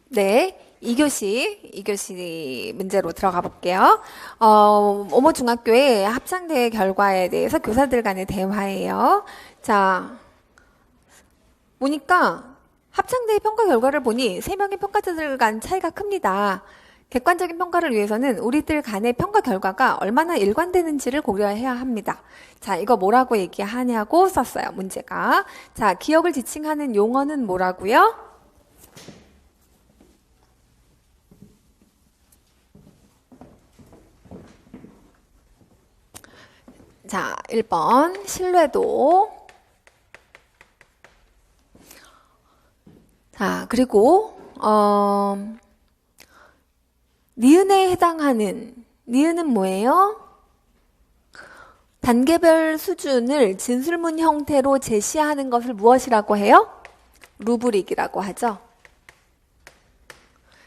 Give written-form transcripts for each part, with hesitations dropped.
네, 2교시 문제로 들어가 볼게요. 오모 중학교의 합창대회 결과에 대해서 교사들 간의 대화예요. 자, 보니까 합창대회 평가 결과를 보니 3명의 평가자들 간 차이가 큽니다. 객관적인 평가를 위해서는 우리들 간의 평가 결과가 얼마나 일관되는지를 고려해야 합니다. 자, 이거 뭐라고 얘기하냐고 썼어요, 문제가. 자, 기억을 지칭하는 용어는 뭐라고요? 자, 1번 신뢰도. 자, 그리고 니은에 해당하는 니은은 뭐예요? 단계별 수준을 진술문 형태로 제시하는 것을 무엇이라고 해요? 루브릭이라고 하죠.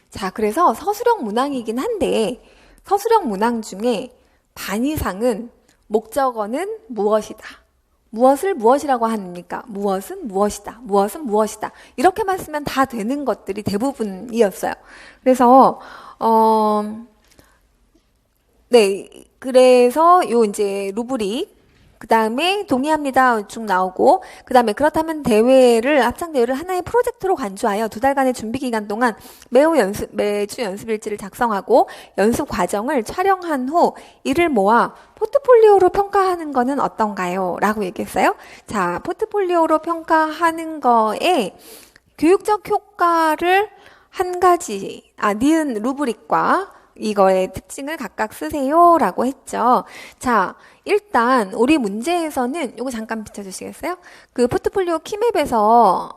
자, 그래서 서술형 문항이긴 한데 서술형 문항 중에 반 이상은 목적어는 무엇이다. 무엇을 무엇이라고 합니까? 무엇은 무엇이다. 무엇은 무엇이다. 이렇게만 쓰면 다 되는 것들이 대부분이었어요. 그래서 네, 그래서 요 이제 루브릭 그 다음에 동의합니다 쭉 나오고 그 다음에 그렇다면 합창 대회를 하나의 프로젝트로 간주하여 2달간의 준비 기간 동안 매주 연습 일지를 작성하고 연습 과정을 촬영한 후 이를 모아 포트폴리오로 평가하는 거는 어떤가요? 라고 얘기했어요. 자, 포트폴리오로 평가하는 거에 교육적 효과를 한 가지, 니은 루브릭과 이거의 특징을 각각 쓰세요 라고 했죠. 자, 일단 우리 문제에서는 이거 잠깐 비춰주시겠어요? 그 포트폴리오 키맵에서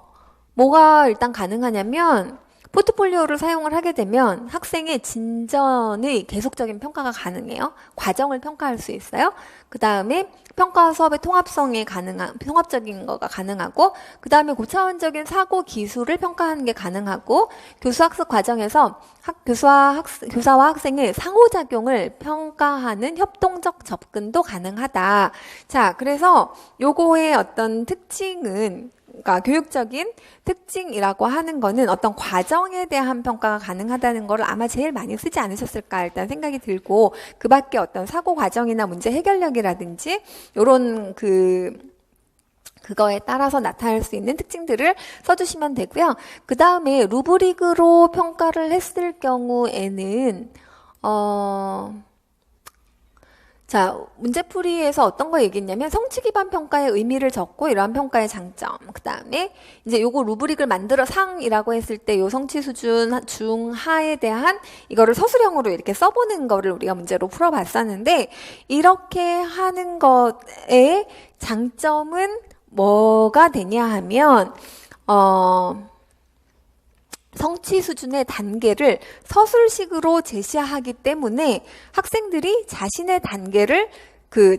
뭐가 일단 가능하냐면 포트폴리오를 사용을 하게 되면 학생의 진전의 계속적인 평가가 가능해요. 과정을 평가할 수 있어요. 그 다음에 평가 수업의 통합적인 거가 가능하고, 그 다음에 고차원적인 사고 기술을 평가하는 게 가능하고, 교수학습 과정에서 교사와 학생의 상호작용을 평가하는 협동적 접근도 가능하다. 자, 그래서 요거의 어떤 특징은 그러니까 교육적인 특징이라고 하는 거는 어떤 과정에 대한 평가가 가능하다는 걸 아마 제일 많이 쓰지 않으셨을까 일단 생각이 들고 그 밖에 어떤 사고 과정이나 문제 해결력이라든지 요런 그거에 따라서 나타날 수 있는 특징들을 써주시면 되고요. 그 다음에 루브릭으로 평가를 했을 경우에는 자, 문제풀이에서 어떤 거 얘기했냐면 성취 기반 평가의 의미를 적고 이러한 평가의 장점. 그 다음에 이제 요거 루브릭을 만들어 상이라고 했을 때 요 성취 수준 중하에 대한 이거를 서술형으로 이렇게 써보는 거를 우리가 문제로 풀어봤었는데 이렇게 하는 것의 장점은 뭐가 되냐 하면 성취 수준의 단계를 서술식으로 제시하기 때문에 학생들이 자신의 단계를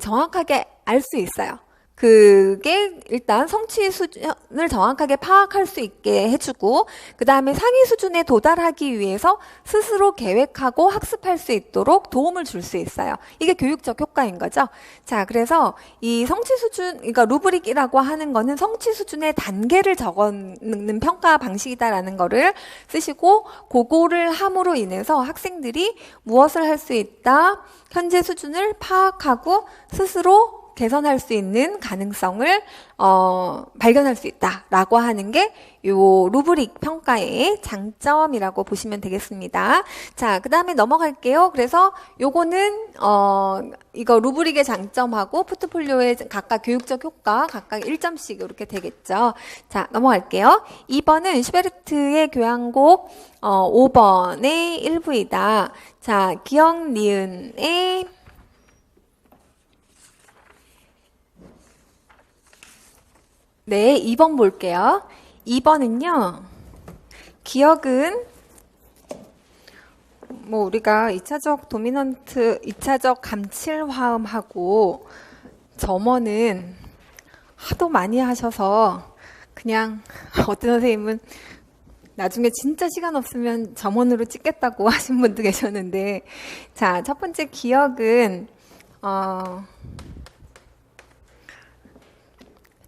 정확하게 알 수 있어요. 그게 일단 성취 수준을 정확하게 파악할 수 있게 해주고 그 다음에 상위 수준에 도달하기 위해서 스스로 계획하고 학습할 수 있도록 도움을 줄 수 있어요. 이게 교육적 효과인 거죠. 자, 그래서 이 성취 수준, 그러니까 루브릭이라고 하는 거는 성취 수준의 단계를 적어놓는 평가 방식이다라는 거를 쓰시고 그거를 함으로 인해서 학생들이 무엇을 할 수 있다, 현재 수준을 파악하고 스스로 개선할 수 있는 가능성을 발견할 수 있다라고 하는 게 요 루브릭 평가의 장점이라고 보시면 되겠습니다. 자, 그 다음에 넘어갈게요. 그래서 요거는 이거 루브릭의 장점하고 포트폴리오의 각각 교육적 효과 각각 1점씩 이렇게 되겠죠. 자, 넘어갈게요. 2번은 슈베르트의 교향곡 5번의 일부이다. 자, 기억 니은의 네, 2번 볼게요. 2번은요, 기억은, 뭐, 우리가 2차적 감칠화음하고 점어는 하도 많이 하셔서, 그냥, 어떤 선생님은 나중에 진짜 시간 없으면 점원으로 찍겠다고 하신 분도 계셨는데, 자, 첫 번째 기억은,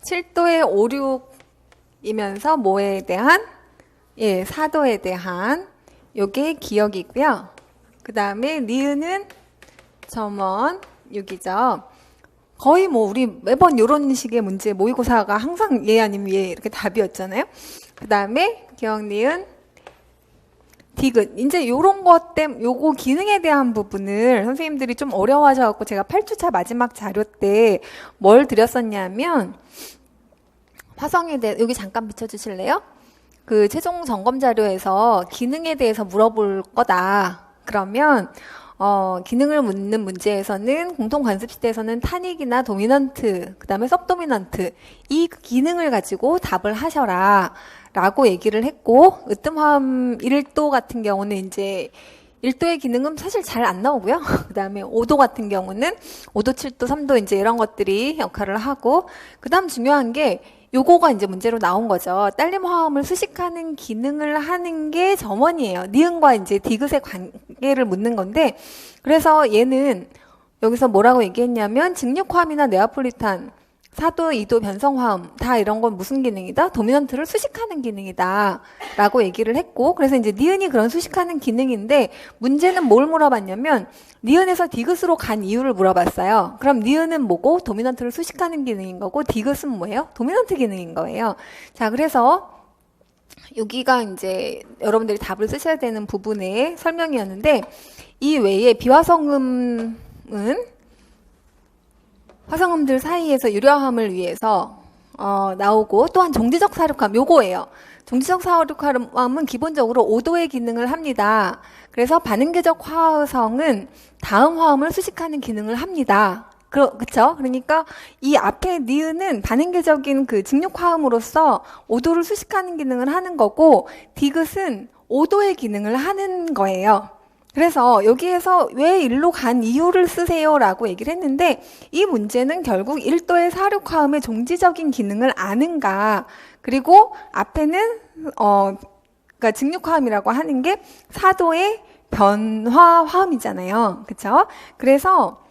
7도의 5, 6이면서 뭐에 대한 예, 사도에 대한 요게 기억이고요. 그 다음에 니은은 점원 6이죠. 거의 뭐 우리 매번 이런 식의 문제 모의고사가 항상 예 아니면 예 이렇게 답이었잖아요. 그 다음에 기억 니은 디귿. 이제 요런 것 때문에 요거 기능에 대한 부분을 선생님들이 좀 어려워하셔갖고 제가 8주차 마지막 자료 때 뭘 드렸었냐면 화성에 대해 여기 잠깐 비춰주실래요? 그 최종 점검 자료에서 기능에 대해서 물어볼 거다. 그러면 기능을 묻는 문제에서는 공통 관습 시대에서는 타닉이나 도미넌트, 그 다음에 सब도미넌트 이 기능을 가지고 답을 하셔라 라고 얘기를 했고, 으뜸화음 1도 같은 경우는 이제 1도의 기능은 사실 잘 안 나오고요. 그 다음에 5도 같은 경우는 5도, 7도, 3도 이제 이런 것들이 역할을 하고, 그 다음 중요한 게 요거가 이제 문제로 나온 거죠. 딸림 화음을 수식하는 기능을 하는 게 점원이에요. 니은과 이제 디귿의 관계를 묻는 건데, 그래서 얘는 여기서 뭐라고 얘기했냐면 증류화음이나 네아폴리탄, 4도, 2도 변성화음 다 이런 건 무슨 기능이다? 도미넌트를 수식하는 기능이다 라고 얘기를 했고, 그래서 이제 니은이 그런 수식하는 기능인데 문제는 뭘 물어봤냐면 니은에서 디귿으로 간 이유를 물어봤어요. 그럼 니은은 뭐고 도미넌트를 수식하는 기능인 거고 디귿은 뭐예요? 도미넌트 기능인 거예요. 자, 그래서 여기가 이제 여러분들이 답을 쓰셔야 되는 부분의 설명이었는데, 이 외에 비화성음은 화성음들 사이에서 유려함을 위해서 나오고, 또한 종지적 사륙함 요거예요. 종지적 사륙함은 기본적으로 5도의 기능을 합니다. 그래서 반응계적 화성은 다음 화음을 수식하는 기능을 합니다. 그쵸? 그러니까 이 앞에 니은은 반응계적인 그 직육화음으로서 5도를 수식하는 기능을 하는 거고, 디귿은 5도의 기능을 하는 거예요. 그래서 여기에서 왜 일로 간 이유를 쓰세요 라고 얘기를 했는데, 이 문제는 결국 1도의 사륙화음의 종지적인 기능을 아는가, 그리고 앞에는 그러니까 직육화음이라고 하는 게 4도의 변화화음이잖아요. 그쵸? 그래서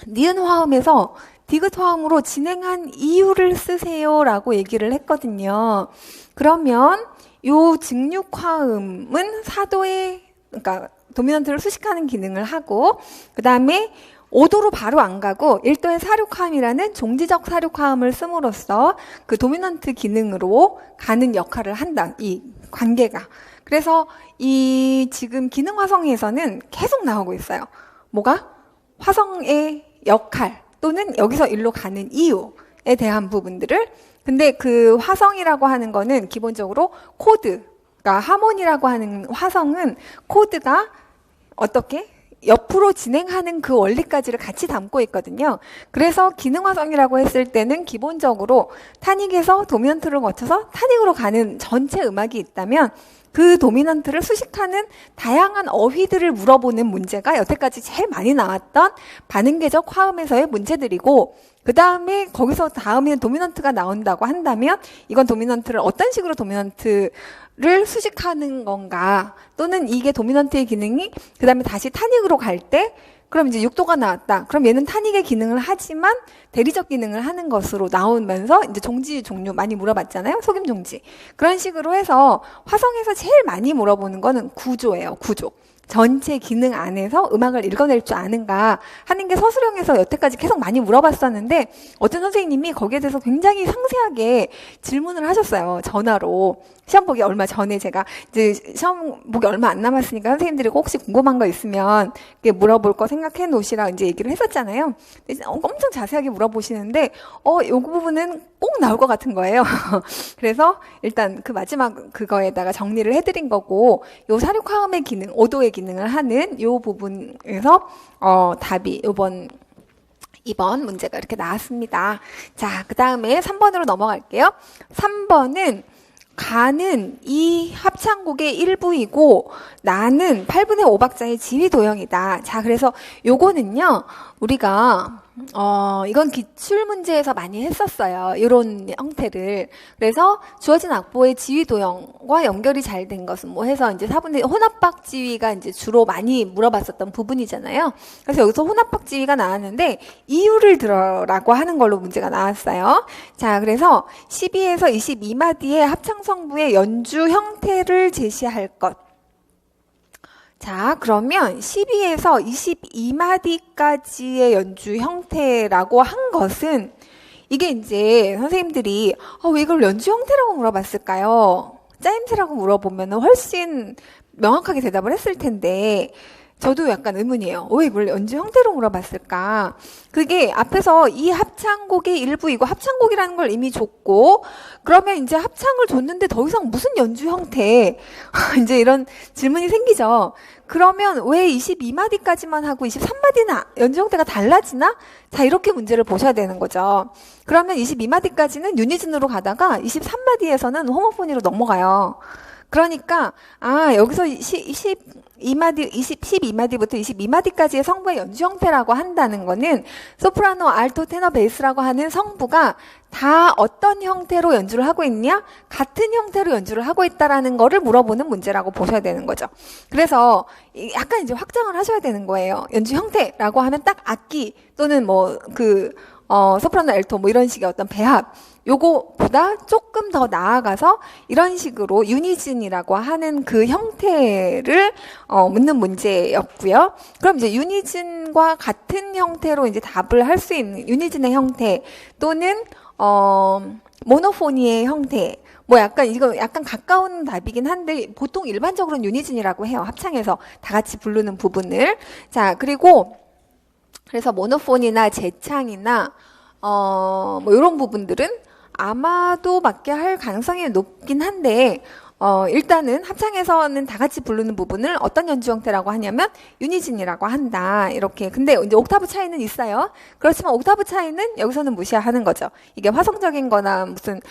니은 화음에서 디귿 화음으로 진행한 이유를 쓰세요 라고 얘기를 했거든요. 그러면 요 직육화음은 4도의 그러니까 도미넌트를 수식하는 기능을 하고, 그 다음에 5도로 바로 안 가고 1도의 사륙화음이라는 종지적 사륙화음을 씀으로써 그 도미넌트 기능으로 가는 역할을 한다. 이 관계가. 그래서 이 지금 기능 화성에서는 계속 나오고 있어요. 뭐가? 화성의 역할 또는 여기서 일로 가는 이유에 대한 부분들을. 근데 그 화성이라고 하는 거는 기본적으로 코드, 그러니까 하모니라고 하는 화성은 코드가 어떻게? 옆으로 진행하는 그 원리까지를 같이 담고 있거든요. 그래서 기능화성이라고 했을 때는 기본적으로 타닉에서 도미넌트를 거쳐서 타닉으로 가는 전체 음악이 있다면 그 도미넌트를 수식하는 다양한 어휘들을 물어보는 문제가 여태까지 제일 많이 나왔던 반응계적 화음에서의 문제들이고, 그 다음에 거기서 다음에 도미넌트가 나온다고 한다면 이건 도미넌트를 어떤 식으로 도미넌트를 수식하는 건가, 또는 이게 도미넌트의 기능이 그 다음에 다시 타닉으로 갈 때 그럼 이제 6도가 나왔다. 그럼 얘는 타닉의 기능을 하지만 대리적 기능을 하는 것으로 나오면서 이제 종지 종류 많이 물어봤잖아요. 속임 종지. 그런 식으로 해서 화성에서 제일 많이 물어보는 거는 구조예요. 구조. 전체 기능 안에서 음악을 읽어낼 줄 아는가 하는 게 서술형에서 여태까지 계속 많이 물어봤었는데, 어떤 선생님이 거기에 대해서 굉장히 상세하게 질문을 하셨어요. 전화로. 시험 보기 얼마 전에 제가 이제 시험 보기 얼마 안 남았으니까 선생님들이 혹시 궁금한 거 있으면 물어볼 거 생각해 놓으시라 이제 얘기를 했었잖아요. 엄청 자세하게 물어보시는데 요 부분은 꼭 나올 것 같은 거예요. 그래서 일단 그 마지막 그거에다가 정리를 해드린 거고, 요 사륙화음의 기능, 5도의 기능을 하는 요 부분에서 답이 이번 문제가 이렇게 나왔습니다. 자, 그 다음에 3번으로 넘어갈게요. 3번은 가는 이 합창곡의 일부이고 나는 8분의 5박자의 지휘 도형이다. 자, 그래서 요거는요, 우리가 이건 기출문제에서 많이 했었어요. 이런 형태를. 그래서 주어진 악보의 지위 도형과 연결이 잘 된 것은 뭐 해서 이제 4분의 혼합박 지위가 이제 주로 많이 물어봤었던 부분이잖아요. 그래서 여기서 혼합박 지위가 나왔는데 이유를 들어라고 하는 걸로 문제가 나왔어요. 자, 그래서 12에서 22마디의 합창성부의 연주 형태를 제시할 것. 자, 그러면 12에서 22마디까지의 연주 형태라고 한 것은 이게 이제 선생님들이 왜 이걸 연주 형태라고 물어봤을까요? 짜임새라고 물어보면 훨씬 명확하게 대답을 했을 텐데 저도 약간 의문이에요. 왜 이걸 연주 형태로 물어봤을까? 그게 앞에서 이 합창곡의 일부이고 합창곡이라는 걸 이미 줬고 그러면 이제 합창을 줬는데 더 이상 무슨 연주 형태? 이제 이런 질문이 생기죠. 그러면 왜 22마디까지만 하고 23마디나 연주 형태가 달라지나? 자, 이렇게 문제를 보셔야 되는 거죠. 그러면 22마디까지는 유니즌으로 가다가 23마디에서는 호모포니로 넘어가요. 그러니까 여기서 12마디부터 22마디까지의 성부의 연주 형태라고 한다는 거는 소프라노, 알토, 테너, 베이스라고 하는 성부가 다 어떤 형태로 연주를 하고 있냐? 같은 형태로 연주를 하고 있다라는 거를 물어보는 문제라고 보셔야 되는 거죠. 그래서 약간 이제 확장을 하셔야 되는 거예요. 연주 형태라고 하면 딱 악기 또는 소프라노, 알토 이런 식의 어떤 배합 요거보다 조금 더 나아가서 이런 식으로 유니즌이라고 하는 그 형태를 묻는 문제였고요. 그럼 이제 유니즌과 같은 형태로 이제 답을 할 수 있는 유니즌의 형태 또는 모노포니의 형태 이거 약간 가까운 답이긴 한데 보통 일반적으로는 유니즌이라고 해요. 합창에서 다 같이 부르는 부분을. 자, 그래서 모노폰이나 재창이나 이런 부분들은 아마도 맞게 할 가능성이 높긴 한데 일단은 합창에서는 다 같이 부르는 부분을 어떤 연주 형태라고 하냐면 유니즌이라고 한다. 이렇게. 근데 이제 옥타브 차이는 있어요. 그렇지만 옥타브 차이는 여기서는 무시하는 거죠. 이게 화성적인 거나 무슨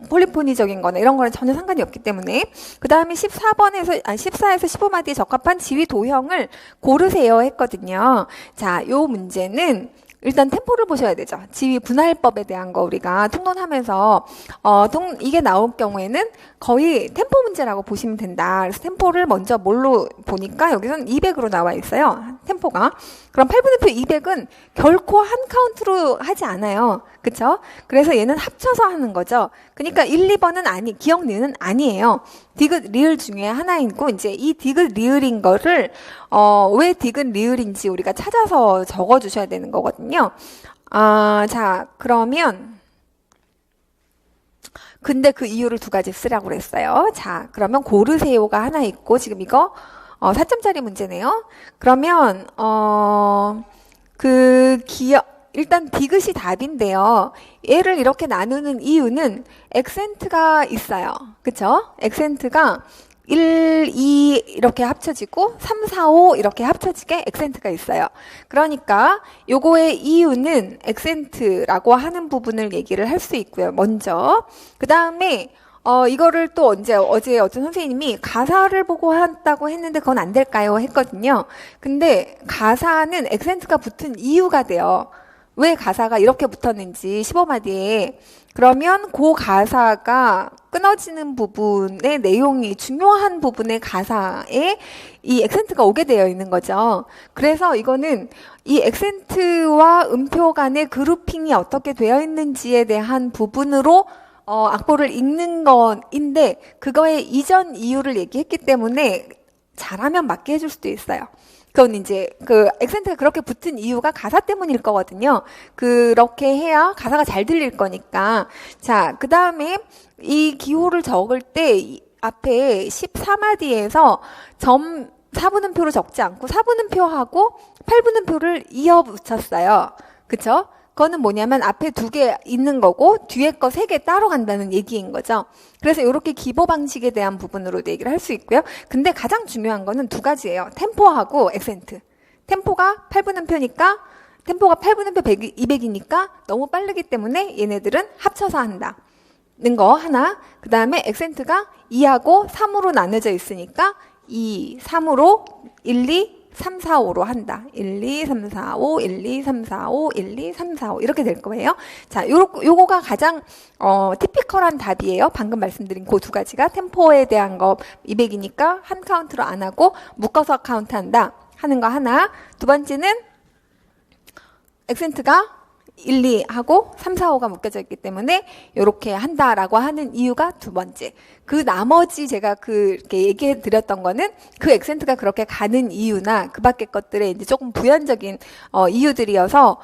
폴리포니적인 거나 이런 거는 전혀 상관이 없기 때문에. 그다음에 14에서 15마디에 적합한 지위 도형을 고르세요 했거든요. 자, 요 문제는 일단 템포를 보셔야 되죠. 지위 분할법에 대한 거 우리가 통론하면서 이게 나올 경우에는 거의 템포 문제라고 보시면 된다. 그래서 템포를 먼저 뭘로 보니까 여기서는 200으로 나와 있어요. 템포가. 그럼 8분음표 200은 결코 한 카운트로 하지 않아요. 그쵸? 그래서 얘는 합쳐서 하는 거죠. 그러니까 1, 2번은 기억 니은은 아니에요. 디귿, 리을 중에 하나이고 이제 이 디귿, 리을인 거를 왜 디귿, 리을인지 우리가 찾아서 적어 주셔야 되는 거거든요. 자, 그러면 근데 그 이유를 두 가지 쓰라고 그랬어요. 자, 그러면 고르세요가 하나 있고 지금 이거 4점짜리 문제네요. 그러면 일단 디귿이 답인데요. 얘를 이렇게 나누는 이유는 액센트가 있어요. 그쵸? 액센트가 1, 2 이렇게 합쳐지고 3, 4, 5 이렇게 합쳐지게 액센트가 있어요. 그러니까 요거의 이유는 액센트라고 하는 부분을 얘기를 할 수 있고요. 먼저. 그 다음에 이거를 또 어제 어떤 선생님이 가사를 보고 한다고 했는데 그건 안 될까요? 했거든요. 근데 가사는 액센트가 붙은 이유가 돼요. 왜 가사가 이렇게 붙었는지 15마디에 그러면 그 가사가 끊어지는 부분의 내용이 중요한 부분의 가사에 이 액센트가 오게 되어 있는 거죠. 그래서 이거는 이 액센트와 음표 간의 그루핑이 어떻게 되어 있는지에 대한 부분으로 악보를 읽는 건인데 그거의 이전 이유를 얘기했기 때문에 잘하면 맞게 해줄 수도 있어요. 그건 이제 액센트가 그렇게 붙은 이유가 가사 때문일 거거든요. 그렇게 해야 가사가 잘 들릴 거니까. 자, 그 다음에 이 기호를 적을 때 앞에 14마디에서 4분음표로 적지 않고 4분음표하고 8분음표를 이어 붙였어요. 그쵸? 그거는 뭐냐면 앞에 2개 있는 거고 뒤에 거 3개 따로 간다는 얘기인 거죠. 그래서 이렇게 기보 방식에 대한 부분으로도 얘기를 할 수 있고요. 근데 가장 중요한 거는 2가지예요. 템포하고 액센트. 템포가 8분음표니까 템포가 8분음표 200이니까 너무 빠르기 때문에 얘네들은 합쳐서 한다는 거 하나. 그 다음에 액센트가 2하고 3으로 나눠져 있으니까 2, 3으로 1, 2, 3, 4, 5로 한다. 1, 2, 3, 4, 5, 1, 2, 3, 4, 5, 1, 2, 3, 4, 5 이렇게 될 거예요. 자, 요거가 가장 티피컬한 답이에요. 방금 말씀드린 그 두 가지가 템포에 대한 거 200이니까 한 카운트로 안 하고 묶어서 카운트한다 하는 거 하나. 두 번째는 액센트가 1, 2 하고 3, 4, 5가 묶여져 있기 때문에 이렇게 한다라고 하는 이유가 두 번째. 그 나머지 제가 이렇게 얘기해 드렸던 거는 그 액센트가 그렇게 가는 이유나 그 밖의 것들의 이제 조금 부연적인 이유들이어서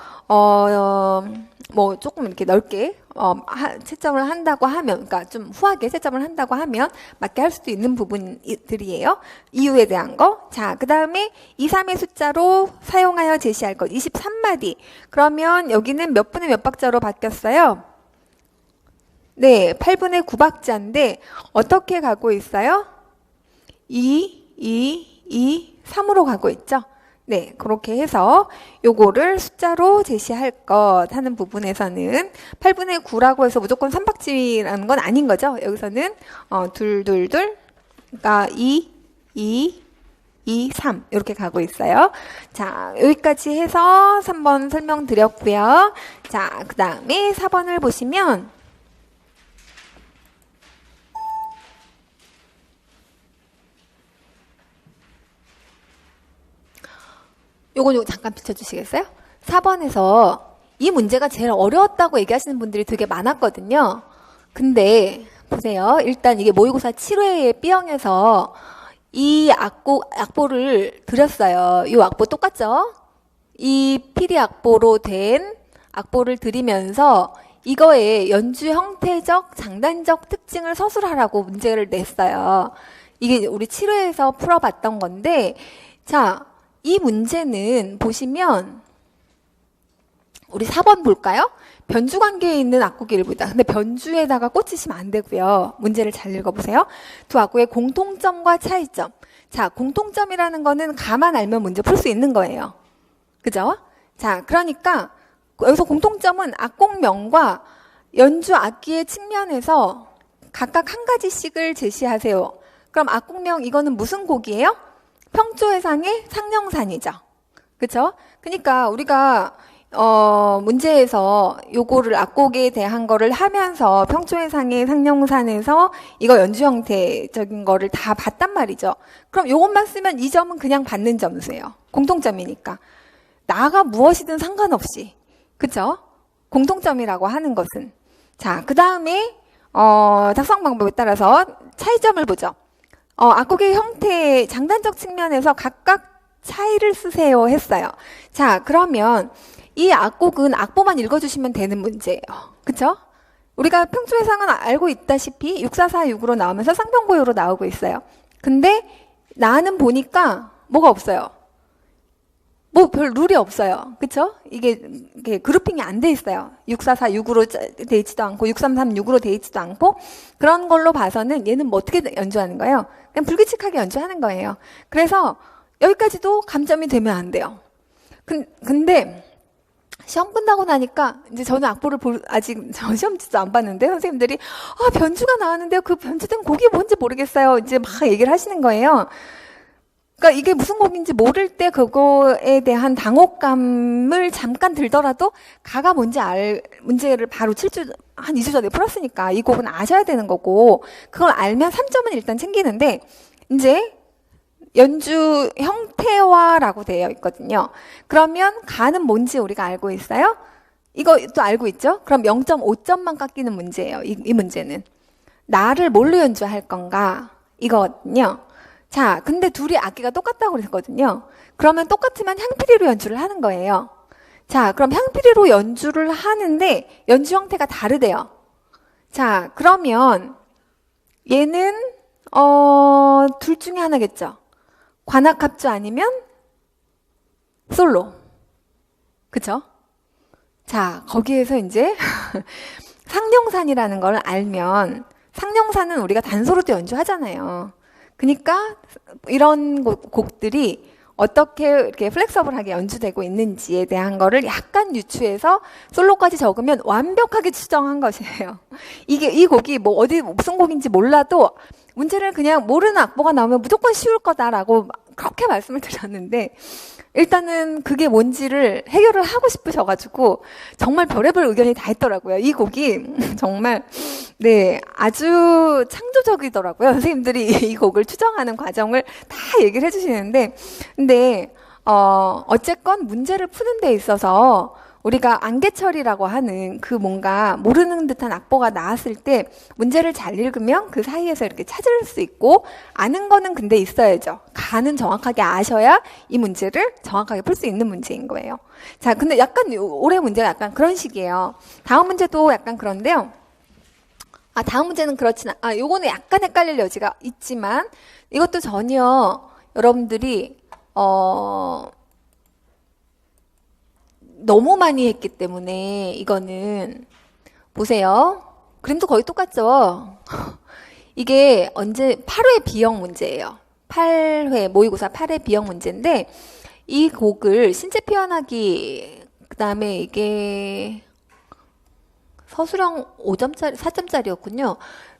뭐 조금 이렇게 넓게 채점을 한다고 하면, 그러니까 좀 후하게 채점을 한다고 하면 맞게 할 수도 있는 부분들이에요. 이유에 대한 거. 자, 그 다음에 2, 3의 숫자로 사용하여 제시할 것. 23마디. 그러면 여기는 몇 분의 몇 박자로 바뀌었어요? 네, 8분의 9박자인데 어떻게 가고 있어요? 2, 3으로 가고 있죠? 네, 그렇게 해서 요거를 숫자로 제시할 것 하는 부분에서는 8분의 9라고 해서 무조건 3박지라는 건 아닌 거죠. 여기서는 그러니까 2, 3 이렇게 가고 있어요. 자, 여기까지 해서 3번 설명드렸고요. 자, 그 다음에 4번을 보시면 요거 잠깐 비춰주시겠어요? 4번에서 이 문제가 제일 어려웠다고 얘기하시는 분들이 되게 많았거든요. 근데 보세요. 일단 이게 모의고사 7회의 B형에서 이 악보를 드렸어요. 이 악보 똑같죠? 이 PD 악보로 된 악보를 드리면서 이거의 연주 형태적, 장단적 특징을 서술하라고 문제를 냈어요. 이게 우리 7회에서 풀어봤던 건데, 자, 이 문제는 보시면 우리 4번 볼까요? 변주 관계에 있는 악곡의 일부다. 근데 변주에다가 꽂히시면 안 되고요. 문제를 잘 읽어보세요. 두 악곡의 공통점과 차이점. 자, 공통점이라는 거는 가만 알면 문제 풀 수 있는 거예요. 그죠? 자, 그러니까 여기서 공통점은 악곡명과 연주 악기의 측면에서 각각 한 가지씩을 제시하세요. 그럼 악곡명 이거는 무슨 곡이에요? 평조해상의 상령산이죠. 그쵸? 그러니까 우리가 문제에서 요거를 악곡에 대한 거를 하면서 평조해상의 상령산에서 이거 연주 형태적인 거를 다 봤단 말이죠. 그럼 요것만 쓰면 이 점은 그냥 받는 점수예요. 공통점이니까. 나가 무엇이든 상관없이. 그쵸? 공통점이라고 하는 것은. 자, 그 다음에 작성 방법에 따라서 차이점을 보죠. 악곡의 형태, 장단적 측면에서 각각 차이를 쓰세요 했어요. 자, 그러면 이 악곡은 악보만 읽어주시면 되는 문제예요. 그쵸? 우리가 평조해상은 알고 있다시피 6446으로 나오면서 쌍변고요로 나오고 있어요. 근데 나는 보니까 뭐가 없어요. 뭐 별 룰이 없어요. 그쵸? 이게 그룹핑이 안 돼 있어요. 6446으로 돼 있지도 않고 6336으로 돼 있지도 않고 그런 걸로 봐서는 얘는 뭐 어떻게 연주하는 거예요? 그냥 불규칙하게 연주하는 거예요. 그래서 여기까지도 감점이 되면 안 돼요. 근데 시험 끝나고 나니까 이제 저는 악보를 아직 시험지도 안 봤는데 선생님들이 변주가 나왔는데요. 그 변주된 곡이 뭔지 모르겠어요. 이제 막 얘기를 하시는 거예요. 그러니까 이게 무슨 곡인지 모를 때 그거에 대한 당혹감을 잠깐 들더라도 가가 뭔지 문제를 바로 7주, 한 2주 전에 풀었으니까 이 곡은 아셔야 되는 거고 그걸 알면 3점은 일단 챙기는데 이제 연주 형태화라고 되어 있거든요. 그러면 가는 뭔지 우리가 알고 있어요? 이것도 알고 있죠? 그럼 0.5점만 깎이는 문제예요. 이 문제는. 나를 뭘로 연주할 건가? 이거거든요. 자, 근데 둘이 악기가 똑같다고 그랬거든요. 그러면 똑같으면 향피리로 연주를 하는 거예요. 자, 그럼 향피리로 연주를 하는데 연주 형태가 다르대요. 자, 그러면 얘는 둘 중에 하나겠죠. 관악합주 아니면 솔로. 그쵸? 자, 거기에서 이제 상령산이라는 걸 알면 상령산은 우리가 단소로도 연주하잖아요. 그러니까 이런 곡들이 어떻게 이렇게 플렉서블하게 연주되고 있는지에 대한 거를 약간 유추해서 솔로까지 적으면 완벽하게 추정한 것이에요. 이 곡이 뭐 어디 무슨 곡인지 몰라도 문제를 그냥 모르는 악보가 나오면 무조건 쉬울 거다라고 그렇게 말씀을 드렸는데 일단은 그게 뭔지를 해결을 하고 싶으셔가지고 정말 별의별 의견이 다 있더라고요. 이 곡이 정말 네 아주 창조적이더라고요. 선생님들이 이 곡을 추정하는 과정을 다 얘기를 해주시는데 근데 어쨌건 문제를 푸는 데 있어서 우리가 안개철이라고 하는 그 뭔가 모르는 듯한 악보가 나왔을 때 문제를 잘 읽으면 그 사이에서 이렇게 찾을 수 있고 아는 거는 근데 있어야죠. 가는 정확하게 아셔야 이 문제를 정확하게 풀 수 있는 문제인 거예요. 자, 근데 약간 올해 문제가 약간 그런 식이에요. 다음 문제도 약간 그런데요. 다음 문제는 요거는 약간 헷갈릴 여지가 있지만 이것도 전혀 여러분들이 너무 많이 했기 때문에 이거는 보세요. 그림도 거의 똑같죠? 이게 언제 8회 B형 문제예요. 8회 모의고사 8회 B형 문제인데 이 곡을 신체 표현하기 그다음에 이게 서술형 5점짜리 4점짜리였군요.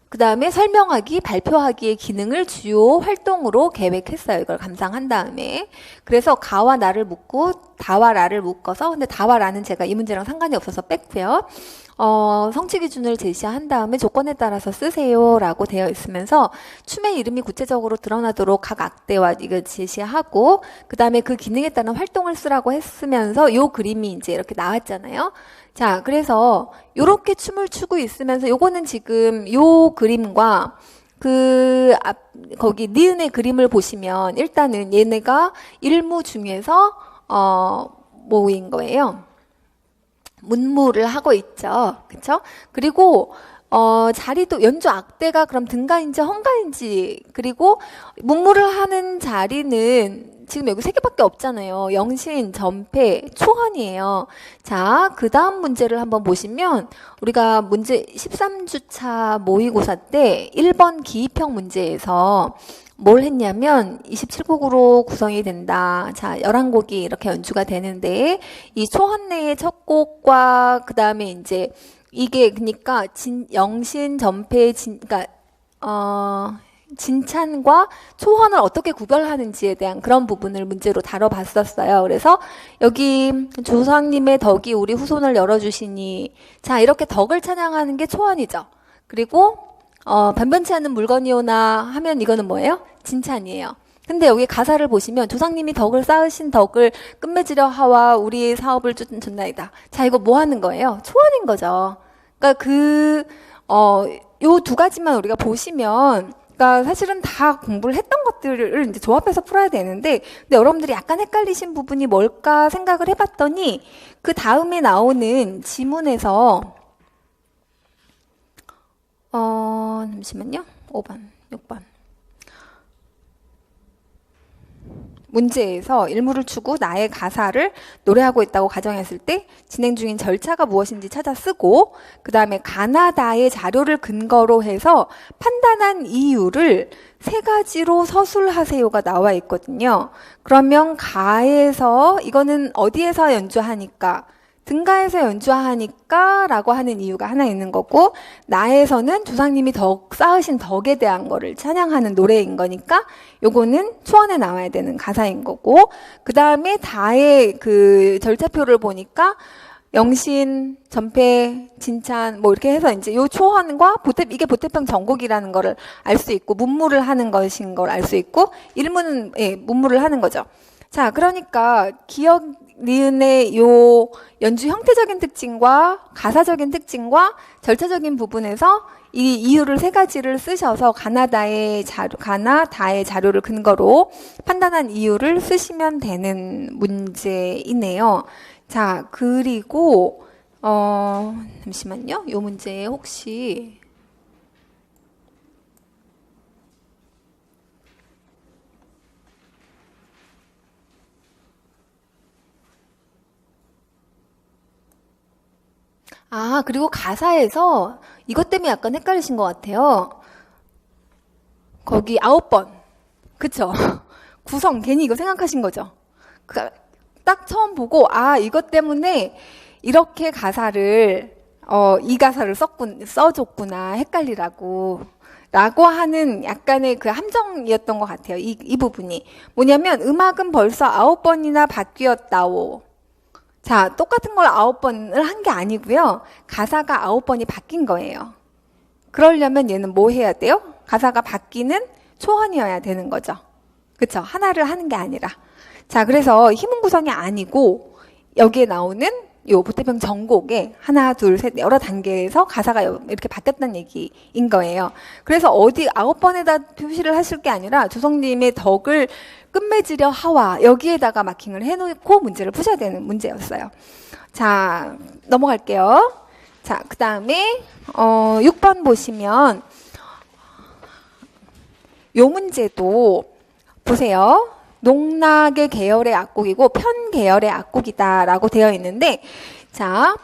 그 다음에 설명하기, 발표하기의 기능을 주요 활동으로 계획했어요. 이걸 감상한 다음에. 그래서 가와 나를 묶고 다와 라를 묶어서 근데 다와 라는 제가 이 문제랑 상관이 없어서 뺐고요. 성취 기준을 제시한 다음에 조건에 따라서 쓰세요라고 되어 있으면서 춤의 이름이 구체적으로 드러나도록 각 악대와 이걸 제시하고 그 다음에 그 기능에 따른 활동을 쓰라고 했으면서 요 그림이 이제 이렇게 나왔잖아요. 자, 그래서 요렇게 춤을 추고 있으면서 요거는 지금 요 그림과 거기 니은의 그림을 보시면 일단은 얘네가 일무 중에서 뭐인 거예요? 문무를 하고 있죠. 그쵸? 그리고 자리도 연주 악대가 그럼 등가인지 헝가인지 그리고 문무를 하는 자리는 지금 여기 세 개밖에 없잖아요. 영신, 전패, 초헌이에요. 자, 그 다음 문제를 한번 보시면 우리가 문제 13주차 모의고사 때 1번 기입형 문제에서 뭘 했냐면 27곡으로 구성이 된다. 자, 11곡이 이렇게 연주가 되는데 이 초헌 내의 첫 곡과 그 다음에 이제 이게 그러니까 영신, 전패, 그러니까 진찬과 초헌을 어떻게 구별하는지에 대한 그런 부분을 문제로 다뤄봤었어요. 그래서 여기 조상님의 덕이 우리 후손을 열어주시니 자 이렇게 덕을 찬양하는 게 초헌이죠. 그리고 변변치 않는 물건이오나 하면 이거는 뭐예요? 진찬이에요. 근데 여기 가사를 보시면 조상님이 덕을 쌓으신 덕을 끝맺으려 하와 우리의 사업을 준나이다. 자 이거 뭐 하는 거예요? 초헌인 거죠. 그러니까 요 두 가지만 우리가 보시면 그러니까 사실은 다 공부를 했던 것들을 이제 조합해서 풀어야 되는데 근데 여러분들이 약간 헷갈리신 부분이 뭘까 생각을 해봤더니 그 다음에 나오는 지문에서 잠시만요. 5번, 6번 문제에서 일무를 추고 나의 가사를 노래하고 있다고 가정했을 때 진행 중인 절차가 무엇인지 찾아 쓰고 그 다음에 가나다의 자료를 근거로 해서 판단한 이유를 세 가지로 서술하세요가 나와 있거든요. 그러면 가에서 이거는 어디에서 연주하니까 등가에서 연주하니까 라고 하는 이유가 하나 있는 거고 나에서는 조상님이 덕 쌓으신 덕에 대한 거를 찬양하는 노래인 거니까 요거는 초원에 나와야 되는 가사인 거고 그 다음에 다의 그 절차표를 보니까 영신, 전패, 진찬 뭐 이렇게 해서 이제 요 초헌과 이게 보태평 전곡이라는 거를 알 수 있고 문무를 하는 것인 걸 알 수 있고 일무는 문무를 하는 거죠. 자, 그러니까 기억 니은의 요 연주 형태적인 특징과 가사적인 특징과 절차적인 부분에서 이 이유를 세 가지를 쓰셔서 가나다의 자료를 근거로 판단한 이유를 쓰시면 되는 문제이네요. 자, 그리고 잠시만요. 요 문제에 혹시 그리고 가사에서 이것 때문에 약간 헷갈리신 것 같아요. 거기 9번. 그쵸? 구성, 괜히 이거 생각하신 거죠? 딱 처음 보고, 이것 때문에 이렇게 가사를, 이 가사를 써줬구나, 헷갈리라고. 라고 하는 약간의 그 함정이었던 것 같아요. 이 부분이. 뭐냐면 음악은 벌써 9번이나 바뀌었다오. 자, 똑같은 걸 9번을 한 게 아니고요. 가사가 9번이 바뀐 거예요. 그러려면 얘는 뭐 해야 돼요? 가사가 바뀌는 초헌이어야 되는 거죠. 그쵸? 하나를 하는 게 아니라. 자, 그래서 희문 구성이 아니고 여기에 나오는 요 보태평 전곡에 하나, 둘, 셋, 여러 단계에서 가사가 이렇게 바뀌었다는 얘기인 거예요. 그래서 어디 9번에다 표시를 하실 게 아니라 조성님의 덕을 끝맺으려 하와 여기에다가 마킹을 해놓고 문제를 푸셔야 되는 문제였어요. 자, 넘어갈게요. 자, 그 다음에 6번 보시면 요 문제도 보세요. 농락의 계열의 악곡이고 편 계열의 악곡이다라고 되어 있는데, 자,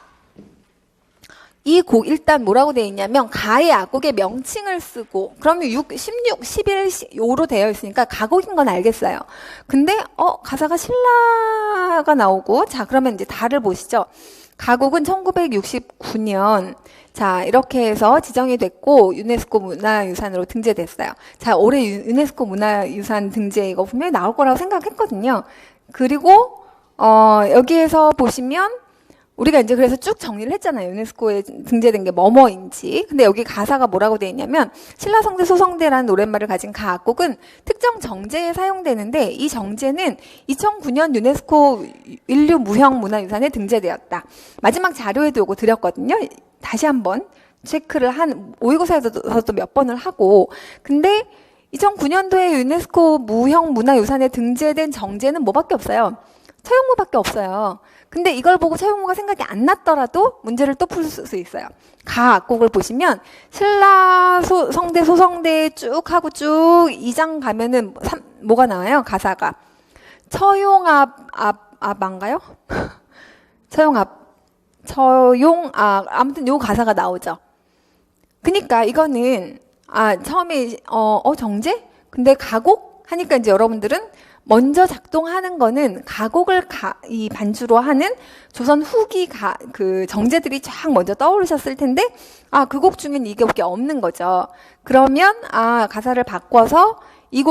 이 곡 일단 뭐라고 되어 있냐면 가의 악곡의 명칭을 쓰고, 그러면 16, 11, 5로 되어 있으니까 가곡인 건 알겠어요. 근데 가사가 신라가 나오고, 자, 그러면 이제 다를 보시죠. 가곡은 1969년 자, 이렇게 해서 지정이 됐고 유네스코 문화유산으로 등재됐어요. 자, 올해 유네스코 문화유산 등재 이거 분명히 나올 거라고 생각했거든요. 그리고 여기에서 보시면 우리가 이제 그래서 쭉 정리를 했잖아요. 유네스코에 등재된 게 뭐뭐인지. 근데 여기 가사가 뭐라고 되어 있냐면 신라성대 소성대라는 노랫말을 가진 가악곡은 특정 정제에 사용되는데 이 정제는 2009년 유네스코 인류 무형 문화유산에 등재되었다. 마지막 자료에도 요거 드렸거든요. 다시 한번 체크를 한 모의고사에서도 몇 번을 하고, 근데 2009년도에 유네스코 무형 문화유산에 등재된 정제는 뭐밖에 없어요. 처용무밖에 없어요. 근데 이걸 보고 처용무가 생각이 안 났더라도 문제를 또 풀 수 있어요. 가악곡을 보시면 신라 성대 소성대 쭉 하고 쭉 2장 가면은 뭐가 나와요? 가사가 처용아반가요? 아무튼 요 가사가 나오죠. 그러니까 이거는 처음에 정제? 근데 가곡 하니까 이제 여러분들은 먼저 작동하는 거는 가곡을 이 반주로 하는 조선 후기 그 정제들이 쫙 먼저 떠오르셨을 텐데 그 곡 중엔 이 곡이 없는 거죠. 그러면 가사를 바꿔서 이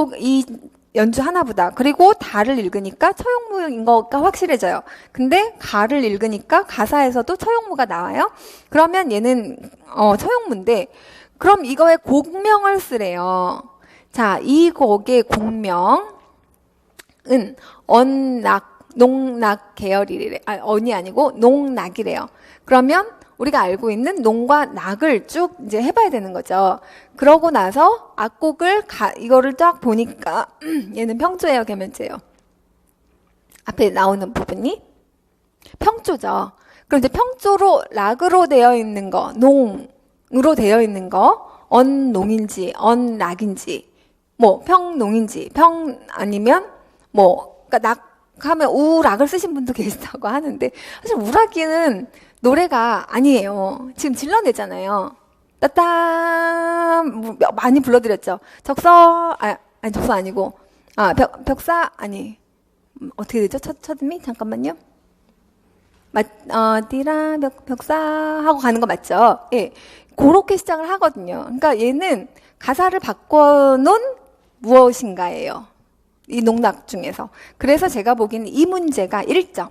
연주 하나보다. 그리고 다를 읽으니까 처용무인 거가 확실해져요. 근데 가를 읽으니까 가사에서도 처용무가 나와요. 그러면 얘는 처용무인데 그럼 이거의 곡명을 쓰래요. 자, 이 곡의 곡명은 농락 계열이래. 언이 아니고 농락이래요. 그러면 우리가 알고 있는 농과 낙을 쭉 이제 해봐야 되는 거죠. 그러고 나서 악곡을 이거를 쫙 보니까 얘는 평조예요, 개면조예요. 앞에 나오는 부분이 평조죠. 그럼 이제 평조로 락으로 되어 있는 거, 농으로 되어 있는 거, 언농인지 언락인지, 뭐 평농인지 평 아니면 그러니까 낙하면 우락을 쓰신 분도 계시다고 하는데 사실 우락이는 노래가 아니에요. 지금 질러내잖아요. 따따 많이 불러드렸죠. 적서 아니 적서 아니고 벽사 아니 어떻게 되죠? 첫음이 잠깐만요. 띠라 벽사 하고 가는 거 맞죠? 예, 그렇게 시작을 하거든요. 그러니까 얘는 가사를 바꿔놓은 무엇인가예요. 이 농락 중에서. 그래서 제가 보기에는 이 문제가 1점.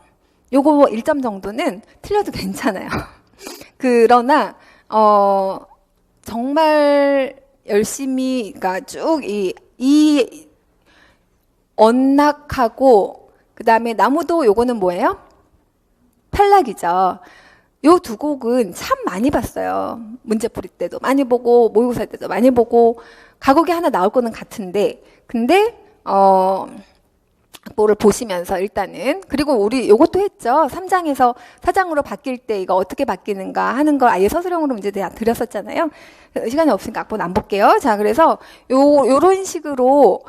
요거 1점 정도는 틀려도 괜찮아요. 그러나 정말 열심히 그러니까 쭉 이 언락하고 그다음에 나무도 요거는 뭐예요? 탈락이죠. 요 두 곡은 참 많이 봤어요. 문제 풀이 때도 많이 보고 모의고사 때도 많이 보고 가곡이 하나 나올 거는 같은데 근데 뭐를 보시면서 일단은 그리고 우리 요것도 했죠. 3장에서 4장으로 바뀔 때 이거 어떻게 바뀌는가 하는 걸 아예 서술형으로 문제 드렸었잖아요. 시간이 없으니까 악보는 안 볼게요. 자, 그래서 요런 식으로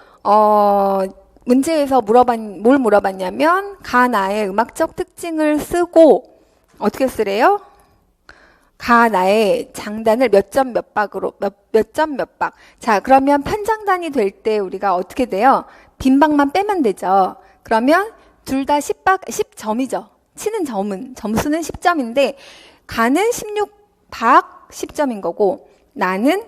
문제에서 뭘 물어봤냐면 가나의 음악적 특징을 쓰고 어떻게 쓰래요? 가나의 장단을 몇 점 몇 박으로 몇 점 몇 박. 자, 그러면 판장단이 될 때 우리가 어떻게 돼요? 빈 박만 빼면 되죠. 그러면 둘 다 10점이죠. 치는 점수는 10점인데 가는 16박 10점인 거고 나는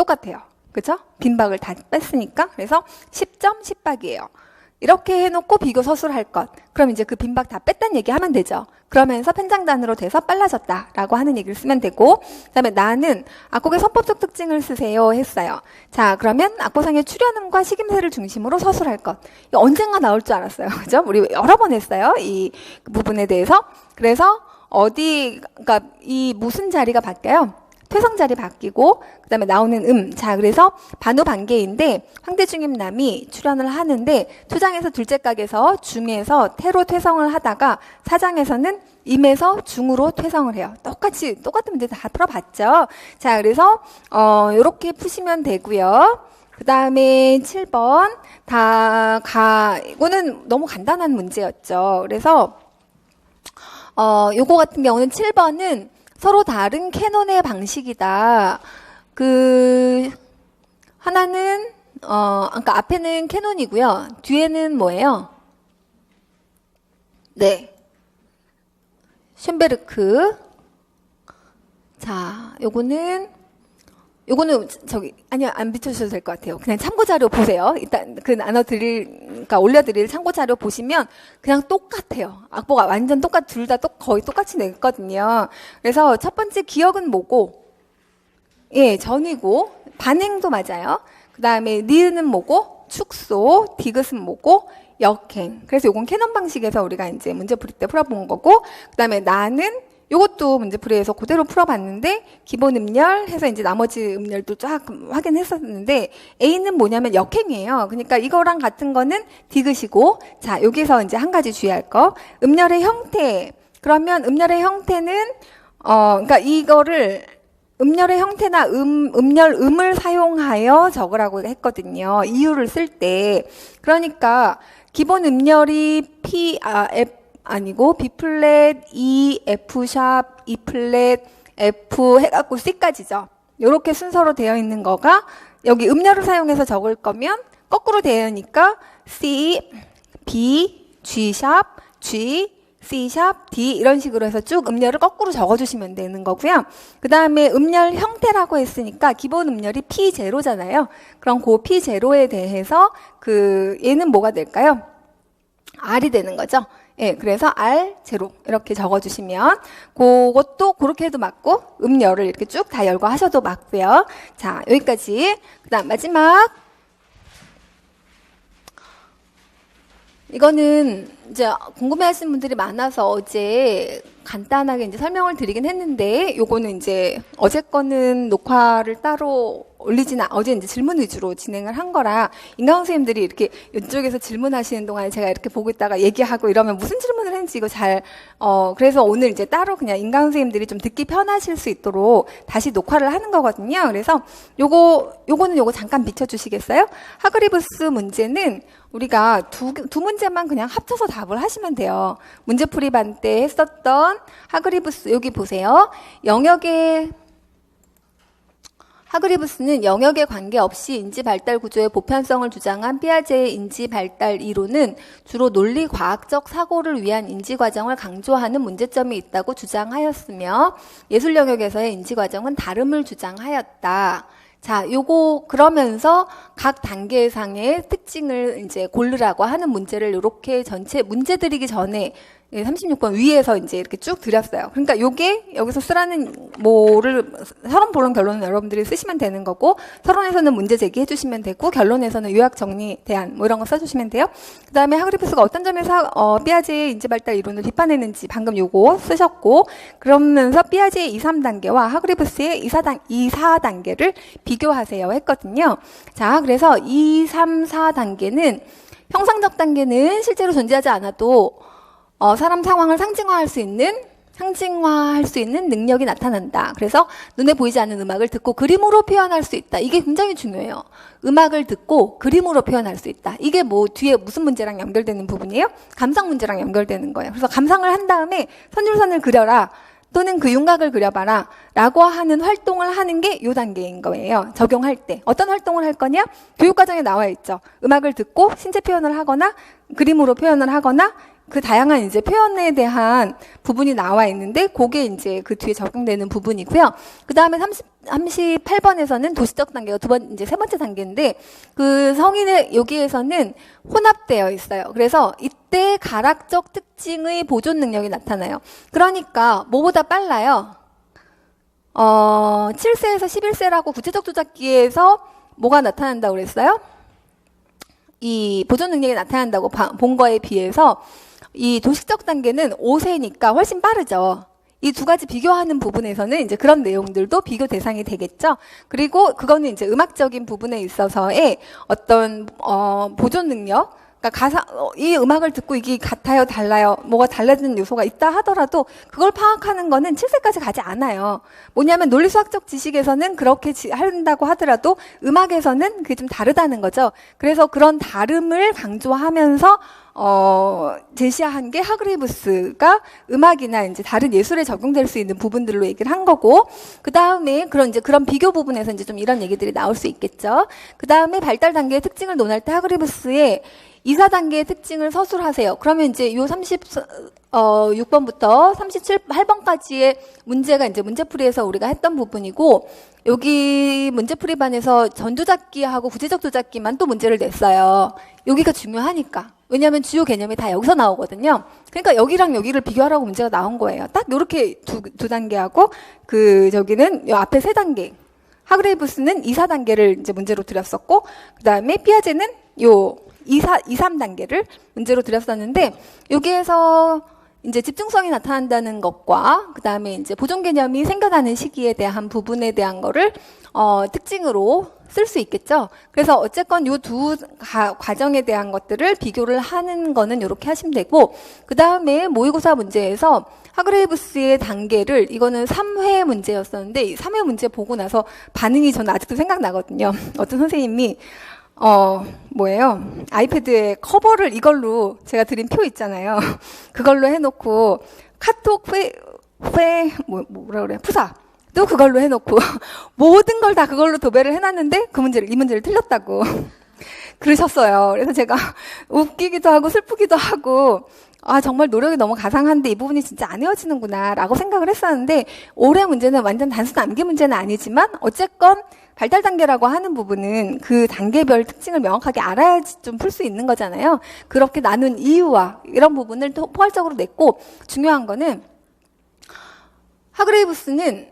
똑같아요. 그죠? 빈박을 다 뺐으니까. 그래서 10점 10박이에요. 이렇게 해놓고 비교 서술을 할 것. 그럼 이제 그 빈박 다 뺐다는 얘기 하면 되죠. 그러면서 편장단으로 돼서 빨라졌다라고 하는 얘기를 쓰면 되고, 그다음에 나는 악곡의 선법적 특징을 쓰세요 했어요. 자, 그러면 악보상의 출현음과 식임새를 중심으로 서술할 것. 이거 언젠가 나올 줄 알았어요. 그죠? 우리 여러 번 했어요. 이 부분에 대해서. 그래서 그러니까 이 무슨 자리가 바뀌어요? 퇴성 자리 바뀌고 그다음에 나오는 자, 그래서 반우반계인데 황대중임남이 출연을 하는데 초장에서 둘째 각에서 중에서 태로 퇴성을 하다가 사장에서는 임에서 중으로 퇴성을 해요. 똑같은 문제 다 풀어봤죠. 자, 그래서 요렇게 푸시면 되고요. 그 다음에 7번 이거는 너무 간단한 문제였죠. 그래서 요거 같은 경우는 7번은 서로 다른 캐논의 방식이다. 하나는, 그러니까 앞에는 캐논이고요. 뒤에는 뭐예요? 네. 쇤베르크. 자, 요거는 아니요, 안 비춰주셔도 될 것 같아요. 그냥 참고자료 보세요. 일단 그러니까 올려드릴 참고자료 보시면 그냥 똑같아요. 악보가 완전 둘 다 거의 똑같이 냈거든요. 그래서 첫 번째 기억은 뭐고, 예, 전이고, 반행도 맞아요. 그 다음에 니은은 뭐고, 축소, 디귿은 뭐고, 역행. 그래서 요건 캐논 방식에서 우리가 이제 문제풀이 때 풀어본 거고, 그 다음에 나는 요것도 문제풀이에서 그대로 풀어봤는데 기본 음열 해서 이제 나머지 음열도 쫙 확인했었는데 A는 뭐냐면 역행이에요. 그러니까 이거랑 같은 거는 디귿이고, 자, 여기서 이제 한 가지 주의할 거. 음열의 형태. 그러면 음열의 형태는 그러니까 이거를 음열의 형태나 음을 사용하여 적으라고 했거든요. 이유를 쓸 때. 그러니까 기본 음열이 아니고 B 플랫, E, F 샵, E 플랫, F 해갖고 C까지죠. 이렇게 순서로 되어 있는 거가 여기 음열을 사용해서 적을 거면 거꾸로 되니까 C, B, G 샵, G, C 샵, D 이런 식으로 해서 쭉 음열을 거꾸로 적어주시면 되는 거고요. 그 다음에 음열 형태라고 했으니까 기본 음열이 P0잖아요. 그럼 그 P0에 대해서 얘는 뭐가 될까요? R이 되는 거죠. 예, 그래서 R0 이렇게 적어주시면 그것도 그렇게 해도 맞고 음열을 이렇게 쭉 다 열고 하셔도 맞고요. 자, 여기까지. 그 다음 마지막 이거는 이제 궁금해하시는 분들이 많아서 어제 간단하게 이제 설명을 드리긴 했는데 요거는 이제 어제 거는 녹화를 따로 어제 이제 질문 위주로 진행을 한 거라 인강 선생님들이 이렇게 이쪽에서 질문하시는 동안에 제가 이렇게 보고 있다가 얘기하고 이러면 무슨 질문을 했는지 이거 그래서 오늘 이제 따로 그냥 인강 선생님들이 좀 듣기 편하실 수 있도록 다시 녹화를 하는 거거든요. 그래서 요거는 잠깐 비춰주시겠어요? 하그리브스 문제는 우리가 두 문제만 그냥 합쳐서 답을 하시면 돼요. 문제풀이 반 때 했었던 하그리브스 여기 보세요. 하그리브스는 영역에 관계없이 인지 발달 구조의 보편성을 주장한 피아제의 인지 발달 이론은 주로 논리 과학적 사고를 위한 인지 과정을 강조하는 문제점이 있다고 주장하였으며 예술 영역에서의 인지 과정은 다름을 주장하였다. 자, 그러면서 각 단계상의 특징을 이제 고르라고 하는 문제를 이렇게 전체 문제 드리기 전에 36번 위에서 이제 이렇게 쭉 드렸어요. 그러니까 요게 여기서 쓰라는 서론, 본론, 결론은 여러분들이 쓰시면 되는 거고, 서론에서는 문제 제기해 주시면 되고, 결론에서는 요약 정리, 대안 이런 거 써주시면 돼요. 그 다음에 하그리브스가 어떤 점에서 피아제의 인지발달 이론을 비판했는지 방금 요거 쓰셨고, 그러면서 피아제의 2, 3단계와 하그리브스의 2, 4단계를 비교하세요 했거든요. 자, 그래서 2, 3, 4단계는 형상적 단계는 실제로 존재하지 않아도 사람 상황을 상징화할 수 있는 능력이 나타난다. 그래서 눈에 보이지 않는 음악을 듣고 그림으로 표현할 수 있다. 이게 굉장히 중요해요. 음악을 듣고 그림으로 표현할 수 있다. 이게 뒤에 무슨 문제랑 연결되는 부분이에요? 감상 문제랑 연결되는 거예요. 그래서 감상을 한 다음에 선율선을 그려라. 또는 그 윤곽을 그려봐라 라고 하는 활동을 하는 게 요 단계인 거예요. 적용할 때. 어떤 활동을 할 거냐? 교육과정에 나와 있죠. 음악을 듣고 신체 표현을 하거나 그림으로 표현을 하거나 그 다양한 이제 표현에 대한 부분이 나와 있는데, 그게 이제 그 뒤에 적용되는 부분이고요. 그 다음에 38번에서는 도시적 단계가 이제 세 번째 단계인데, 그 성인의 여기에서는 혼합되어 있어요. 그래서 이때 가락적 특징의 보존 능력이 나타나요. 그러니까 뭐보다 빨라요. 7세에서 11세라고 구체적 조작기에서 뭐가 나타난다고 그랬어요? 이 보존 능력이 나타난다고 본 거에 비해서 이 도식적 단계는 5세니까 훨씬 빠르죠. 이 두 가지 비교하는 부분에서는 이제 그런 내용들도 비교 대상이 되겠죠. 그리고 그거는 이제 음악적인 부분에 있어서의 어떤 보존 능력, 그러니까 이 음악을 듣고 이게 같아요, 달라요, 뭐가 달라지는 요소가 있다 하더라도 그걸 파악하는 거는 7세까지 가지 않아요. 뭐냐면 논리수학적 지식에서는 그렇게 한다고 하더라도 음악에서는 그게 좀 다르다는 거죠. 그래서 그런 다름을 강조하면서 제시한 게 하그리브스가 음악이나 이제 다른 예술에 적용될 수 있는 부분들로 얘기를 한 거고, 그 다음에 그런 비교 부분에서 이제 좀 이런 얘기들이 나올 수 있겠죠. 그 다음에 발달 단계의 특징을 논할 때 하그리브스의 2, 4단계의 특징을 서술하세요. 그러면 이제 요 36번부터 37번까지의 문제가 이제 문제풀이에서 우리가 했던 부분이고, 여기 문제풀이반에서 전조작기하고 구체적 조작기만 또 문제를 냈어요. 여기가 중요하니까. 왜냐하면 주요 개념이 다 여기서 나오거든요. 그러니까 여기랑 여기를 비교하라고 문제가 나온 거예요. 딱 이렇게 두 단계하고 저기는 요 앞에 세 단계. 하그레이브스는 2, 4단계를 이제 문제로 드렸었고, 그 다음에 피아제는 요 2, 3단계를 문제로 드렸었는데, 여기에서 이제 집중성이 나타난다는 것과 그 다음에 이제 보존 개념이 생겨나는 시기에 대한 부분에 대한 거를 특징으로 쓸 수 있겠죠. 그래서 어쨌건 요 두 과정에 대한 것들을 비교를 하는 거는 이렇게 하시면 되고, 그 다음에 모의고사 문제에서 하그레이브스의 단계를, 이거는 3회 문제였었는데 이 3회 문제 보고 나서 반응이 저는 아직도 생각나거든요. 어떤 선생님이 뭐예요? 아이패드에 커버를 이걸로, 제가 드린 표 있잖아요. 그걸로 해놓고 카톡 뭐라 그래? 푸사. 또 그걸로 해놓고 모든 걸 다 그걸로 도배를 해놨는데 이 문제를 틀렸다고 그러셨어요. 그래서 제가 웃기기도 하고 슬프기도 하고, 정말 노력이 너무 가상한데 이 부분이 진짜 안 외워지는구나 라고 생각을 했었는데, 올해 문제는 완전 단순 암기 문제는 아니지만 어쨌건 발달 단계라고 하는 부분은 그 단계별 특징을 명확하게 알아야지 좀 풀 수 있는 거잖아요. 그렇게 나눈 이유와 이런 부분을 또 포괄적으로 냈고, 중요한 거는 하그레이브스는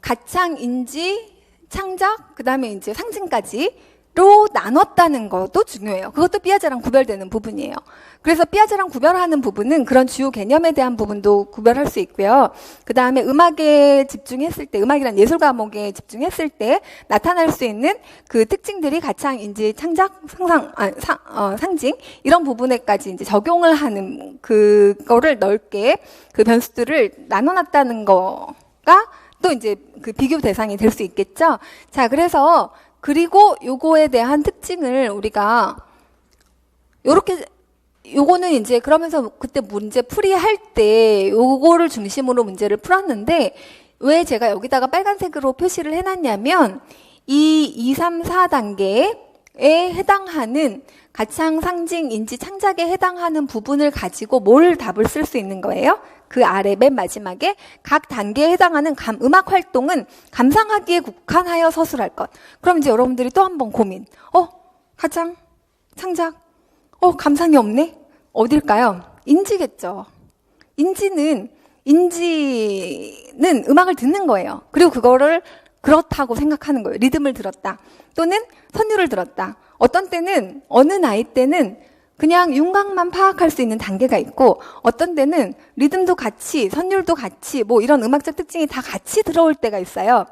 가창, 인지, 창작, 그 다음에 이제 상징까지로 나눴다는 것도 중요해요. 그것도 피아제랑 구별되는 부분이에요. 그래서 피아제랑 구별하는 부분은 그런 주요 개념에 대한 부분도 구별할 수 있고요. 그 다음에 음악에 집중했을 때, 음악이란 예술 과목에 집중했을 때 나타날 수 있는 그 특징들이 가창, 인지, 창작, 상징 이런 부분에까지 이제 적용을 하는 그거를 넓게 그 변수들을 나눠놨다는 거가 또 이제 그 비교 대상이 될 수 있겠죠. 자, 그래서 그리고 요거에 대한 특징을 우리가 요거는 이제 그러면서 그때 문제 풀이할 때 요거를 중심으로 문제를 풀었는데, 왜 제가 여기다가 빨간색으로 표시를 해놨냐면 이 2, 3, 4단계에 해당하는 가창, 상징, 인지, 창작에 해당하는 부분을 가지고 뭘 답을 쓸 수 있는 거예요? 그 아래 맨 마지막에 각 단계에 해당하는 음악 활동은 감상하기에 국한하여 서술할 것. 그럼 이제 여러분들이 또 한 번 고민. 가창, 창작, 감상이 없네? 어딜까요? 인지겠죠. 인지는 음악을 듣는 거예요. 그리고 그거를 그렇다고 생각하는 거예요. 리듬을 들었다. 또는 선율을 들었다. 어떤 때는, 어느 나이 때는 그냥 윤곽만 파악할 수 있는 단계가 있고, 어떤 때는 리듬도 같이, 선율도 같이, 뭐 이런 음악적 특징이 다 같이 들어올 때가 있어요.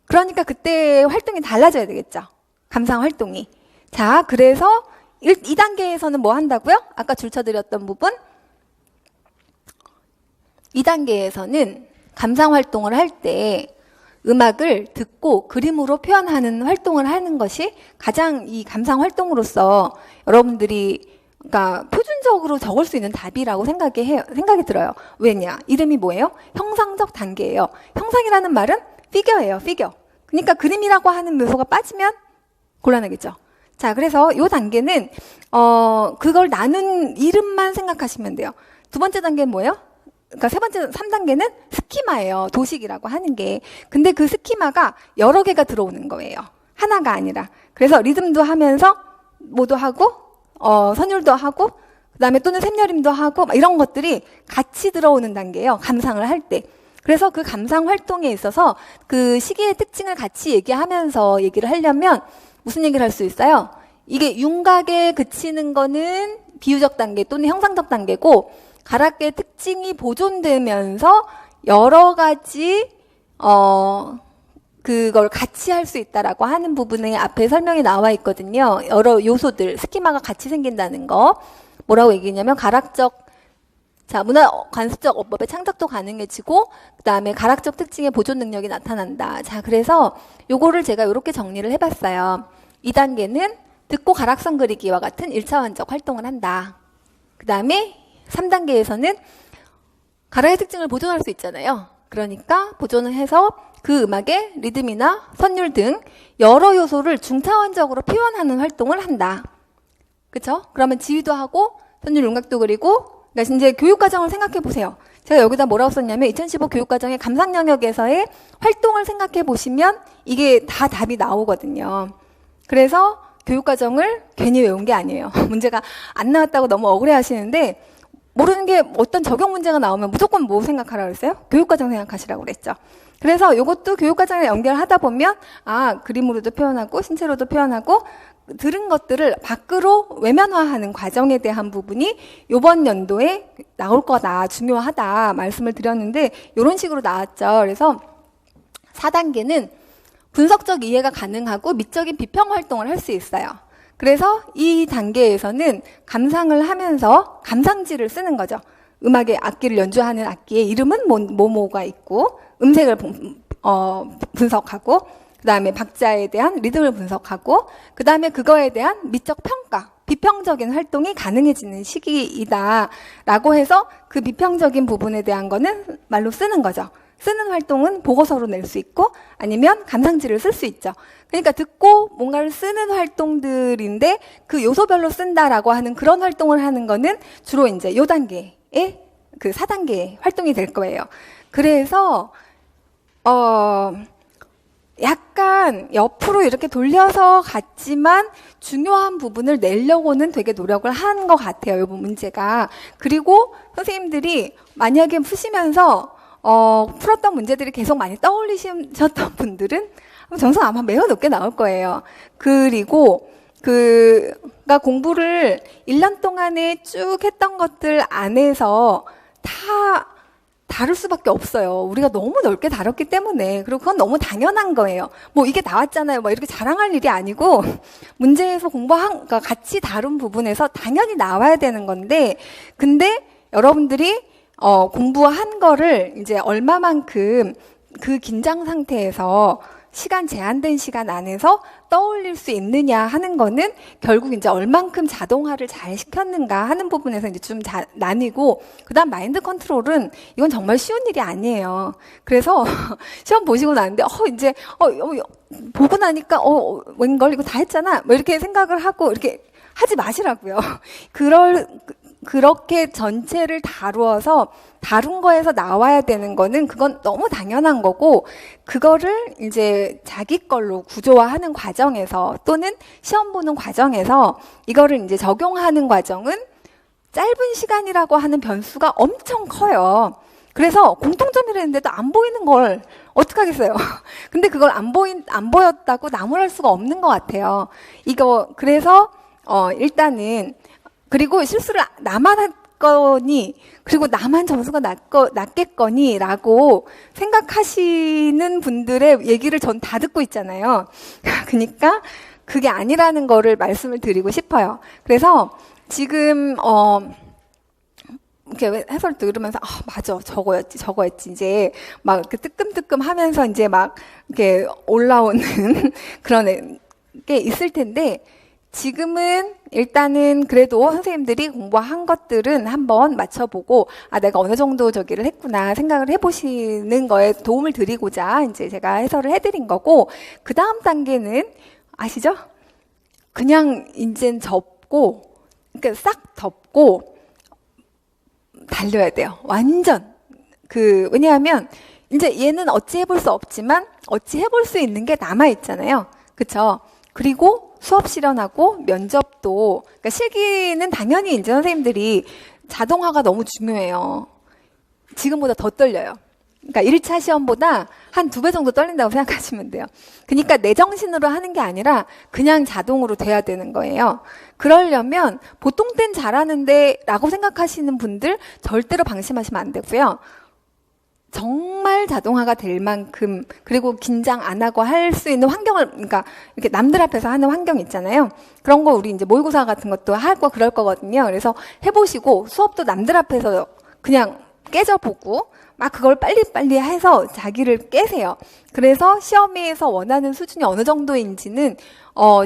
그러니까 그때 활동이 달라져야 되겠죠. 감상 활동이. 자, 그래서 2단계에서는 뭐 한다고요? 아까 줄쳐드렸던 부분. 2단계에서는 감상 활동을 할 때 음악을 듣고 그림으로 표현하는 활동을 하는 것이 가장 이 감상 활동으로서 여러분들이 그러니까 표준적으로 적을 수 있는 답이라고 생각이 들어요. 왜냐? 이름이 뭐예요? 형상적 단계예요. 형상이라는 말은 피겨예요. 피겨. 그러니까 그림이라고 하는 묘소가 빠지면 곤란하겠죠. 자, 그래서 요 단계는 그걸 나눈 이름만 생각하시면 돼요. 두 번째 단계는 뭐예요? 그러니까 3단계는 스키마예요. 도식이라고 하는 게. 근데 그 스키마가 여러 개가 들어오는 거예요. 하나가 아니라. 그래서 리듬도 하면서 뭐도 하고, 선율도 하고, 그 다음에 또는 샘여림도 하고, 막 이런 것들이 같이 들어오는 단계예요. 감상을 할 때. 그래서 그 감상 활동에 있어서 그 시기의 특징을 같이 얘기하면서 얘기를 하려면 무슨 얘기를 할 수 있어요? 이게 윤곽에 그치는 거는 비유적 단계 또는 형상적 단계고, 가락의 특징이 보존되면서 여러 가지 그걸 같이 할 수 있다라고 하는 부분에 앞에 설명이 나와 있거든요. 여러 요소들, 스키마가 같이 생긴다는 거. 뭐라고 얘기했냐면 가락적, 자, 문화 관습적 어법의 창작도 가능해지고 그 다음에 가락적 특징의 보존 능력이 나타난다. 자, 그래서 요거를 제가 이렇게 정리를 해봤어요. 2단계는 듣고 가락선 그리기와 같은 1차원적 활동을 한다. 그 다음에 3단계에서는 가락의 특징을 보존할 수 있잖아요. 그러니까 보존을 해서 그 음악의 리듬이나 선율 등 여러 요소를 중차원적으로 표현하는 활동을 한다. 그쵸? 그러면 지휘도 하고 선율 윤곽도 그리고, 그러니까 이제 교육과정을 생각해 보세요. 제가 여기다 뭐라고 썼냐면 2015 교육과정의 감상 영역에서의 활동을 생각해 보시면 이게 다 답이 나오거든요. 그래서 교육과정을 괜히 외운 게 아니에요. 문제가 안 나왔다고 너무 억울해 하시는데, 모르는 게 어떤 적용 문제가 나오면 무조건 뭐 생각하라고 그랬어요? 교육과정 생각하시라고 그랬죠. 그래서 이것도 교육과정에 연결하다 보면 그림으로도 표현하고 신체로도 표현하고 들은 것들을 밖으로 외면화하는 과정에 대한 부분이 이번 연도에 나올 거다, 중요하다 말씀을 드렸는데 이런 식으로 나왔죠. 그래서 4단계는 분석적 이해가 가능하고 미적인 비평 활동을 할 수 있어요. 그래서 이 단계에서는 감상을 하면서 감상지를 쓰는 거죠. 음악의 악기를 연주하는 악기의 이름은 뭐가 있고 음색을 분석하고 그 다음에 박자에 대한 리듬을 분석하고 그 다음에 그거에 대한 미적 평가, 비평적인 활동이 가능해지는 시기이다 라고 해서 그 비평적인 부분에 대한 거는 말로 쓰는 거죠. 쓰는 활동은 보고서로 낼 수 있고 아니면 감상지를 쓸 수 있죠. 그러니까 듣고 뭔가를 쓰는 활동들인데 그 요소별로 쓴다라고 하는 그런 활동을 하는 거는 주로 이제 요 단계의 그 4단계 활동이 될 거예요. 그래서 약간 옆으로 이렇게 돌려서 갔지만 중요한 부분을 내려고는 되게 노력을 한 것 같아요. 이 문제가. 그리고 선생님들이 만약에 푸시면서 풀었던 문제들이 계속 많이 떠올리셨던 분들은 점수가 아마 매우 높게 나올 거예요. 그리고 그가 공부를 1년 동안에 쭉 했던 것들 안에서 다 다룰 수밖에 없어요. 우리가 너무 넓게 다뤘기 때문에. 그리고 그건 너무 당연한 거예요. 뭐 이게 나왔잖아요. 뭐 이렇게 자랑할 일이 아니고 문제에서 그러니까 같이 다룬 부분에서 당연히 나와야 되는 건데, 근데 여러분들이 공부한 거를 이제 얼마만큼 그 긴장 상태에서 시간 제한된 시간 안에서 떠올릴 수 있느냐 하는 거는 결국 이제 얼만큼 자동화를 잘 시켰는가 하는 부분에서 이제 좀 나뉘고, 그다음 마인드 컨트롤은 이건 정말 쉬운 일이 아니에요. 그래서 시험 보시고 나는데 이제 보고 나니까 웬걸 이거 다 했잖아 뭐 이렇게 생각을 하고 이렇게 하지 마시라고요. 그렇게 전체를 다룬 거에서 나와야 되는 거는 그건 너무 당연한 거고, 그거를 이제 자기 걸로 구조화하는 과정에서 또는 시험 보는 과정에서 이거를 이제 적용하는 과정은 짧은 시간이라고 하는 변수가 엄청 커요. 그래서 공통점이라는데도 안 보이는 걸 어떡하겠어요. 근데 그걸 안 보였다고 나무랄 수가 없는 것 같아요. 그래서 일단은, 그리고 실수를 나만 했거니, 그리고 나만 점수가 낮겠거니 라고 생각하시는 분들의 얘기를 전 다 듣고 있잖아요. 그러니까 그게 아니라는 거를 말씀을 드리고 싶어요. 그래서 지금 이렇게 해설 들으면서 맞아, 저거였지 이제 막 이렇게 뜨끔뜨끔 하면서 이제 막 이렇게 올라오는 그런 게 있을 텐데, 지금은 일단은 그래도 선생님들이 공부한 것들은 한번 맞춰보고 내가 어느 정도 저기를 했구나 생각을 해보시는 거에 도움을 드리고자 이제 제가 해설을 해드린 거고, 그 다음 단계는 아시죠? 그냥 이젠 접고, 그러니까 싹 덮고 달려야 돼요. 완전. 왜냐하면 이제 얘는 어찌 해볼 수 없지만 어찌 해볼 수 있는 게 남아있잖아요. 그쵸? 그리고 수업 실현하고 면접도, 그러니까 실기는 당연히 이제 선생님들이 자동화가 너무 중요해요. 지금보다 더 떨려요. 그러니까 1차 시험보다 한 2배 정도 떨린다고 생각하시면 돼요. 그러니까 내 정신으로 하는 게 아니라 그냥 자동으로 돼야 되는 거예요. 그러려면 보통 땐 잘하는데 라고 생각하시는 분들 절대로 방심하시면 안 되고요. 정말 자동화가 될 만큼, 그리고 긴장 안 하고 할 수 있는 환경을, 그러니까 이렇게 남들 앞에서 하는 환경 있잖아요. 그런 거 우리 이제 모의고사 같은 것도 할 거 그럴 거거든요. 그래서 해보시고 수업도 남들 앞에서 그냥 깨져보고 막 그걸 빨리빨리 해서 자기를 깨세요. 그래서 시험에서 원하는 수준이 어느 정도인지는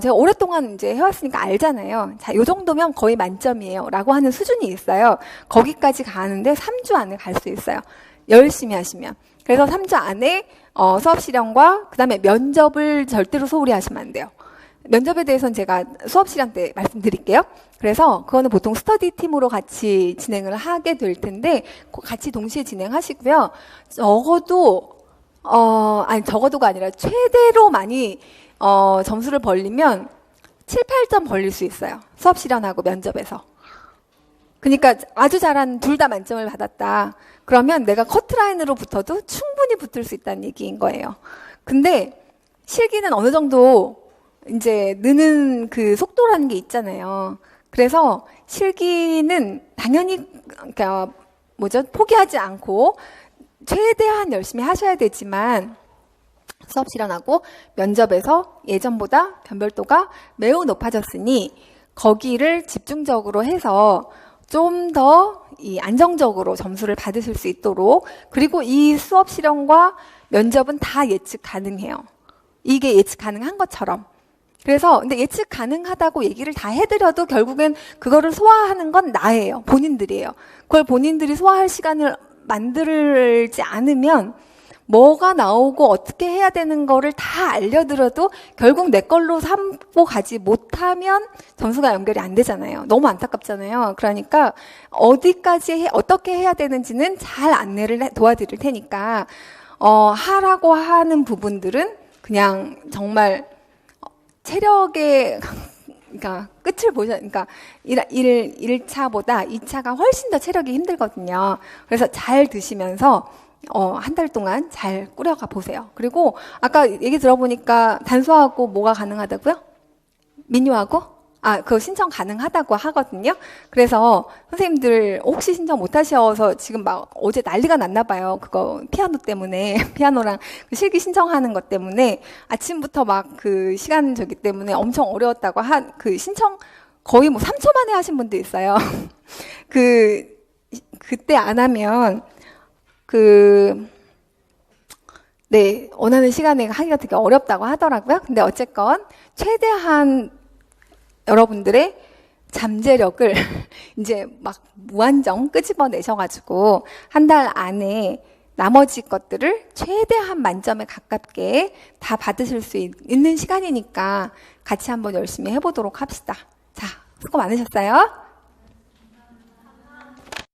제가 오랫동안 이제 해왔으니까 알잖아요. 자, 요 정도면 거의 만점이에요. 라고 하는 수준이 있어요. 거기까지 가는데 3주 안에 갈 수 있어요. 열심히 하시면. 그래서 3주 안에 수업 실현과 그 다음에 면접을 절대로 소홀히 하시면 안 돼요. 면접에 대해서는 제가 수업 시간 때 말씀드릴게요. 그래서 그거는 보통 스터디 팀으로 같이 진행을 하게 될 텐데 같이 동시에 진행하시고요. 적어도가 아니라 최대로 많이 점수를 벌리면 7, 8점 벌릴 수 있어요. 수업 실현하고 면접에서. 그러니까 아주 잘한 둘 다 만점을 받았다. 그러면 내가 커트라인으로 붙어도 충분히 붙을 수 있다는 얘기인 거예요. 근데 실기는 어느 정도 이제 느는 그 속도라는 게 있잖아요. 그래서 실기는 당연히 그러니까 포기하지 않고 최대한 열심히 하셔야 되지만 수업 실현하고 면접에서 예전보다 변별도가 매우 높아졌으니 거기를 집중적으로 해서 좀 더 이 안정적으로 점수를 받으실 수 있도록, 그리고 이 수업 실현과 면접은 다 예측 가능해요. 이게 예측 가능한 것처럼. 그래서 근데 예측 가능하다고 얘기를 다 해드려도 결국엔 그거를 소화하는 건 나예요. 본인들이에요. 그걸 본인들이 소화할 시간을 만들지 않으면 뭐가 나오고 어떻게 해야 되는 거를 다 알려드려도 결국 내 걸로 삼고 가지 못하면 점수가 연결이 안 되잖아요. 너무 안타깝잖아요. 그러니까 어디까지 어떻게 해야 되는지는 잘 안내를 도와드릴 테니까 하라고 하는 부분들은 그냥 정말 체력의 그러니까 끝을 그러니까 1차보다 2차가 훨씬 더 체력이 힘들거든요. 그래서 잘 드시면서 한 달 동안 잘 꾸려가 보세요. 그리고 아까 얘기 들어보니까 단수하고 뭐가 가능하다고요? 민요하고? 그거 신청 가능하다고 하거든요. 그래서 선생님들 혹시 신청 못 하셔서 지금 막 어제 난리가 났나 봐요. 그거 피아노 때문에 피아노랑 실기 신청하는 것 때문에 아침부터 막 그 시간 저기 때문에 엄청 어려웠다고 그 신청 거의 뭐 3초 만에 하신 분도 있어요. 그때 안 하면 네, 원하는 시간에 하기가 되게 어렵다고 하더라고요. 근데 어쨌건 최대한 여러분들의 잠재력을 이제 막 무한정 끄집어내셔가지고 한 달 안에 나머지 것들을 최대한 만점에 가깝게 다 받으실 수 있는 시간이니까 같이 한번 열심히 해보도록 합시다. 자, 수고 많으셨어요.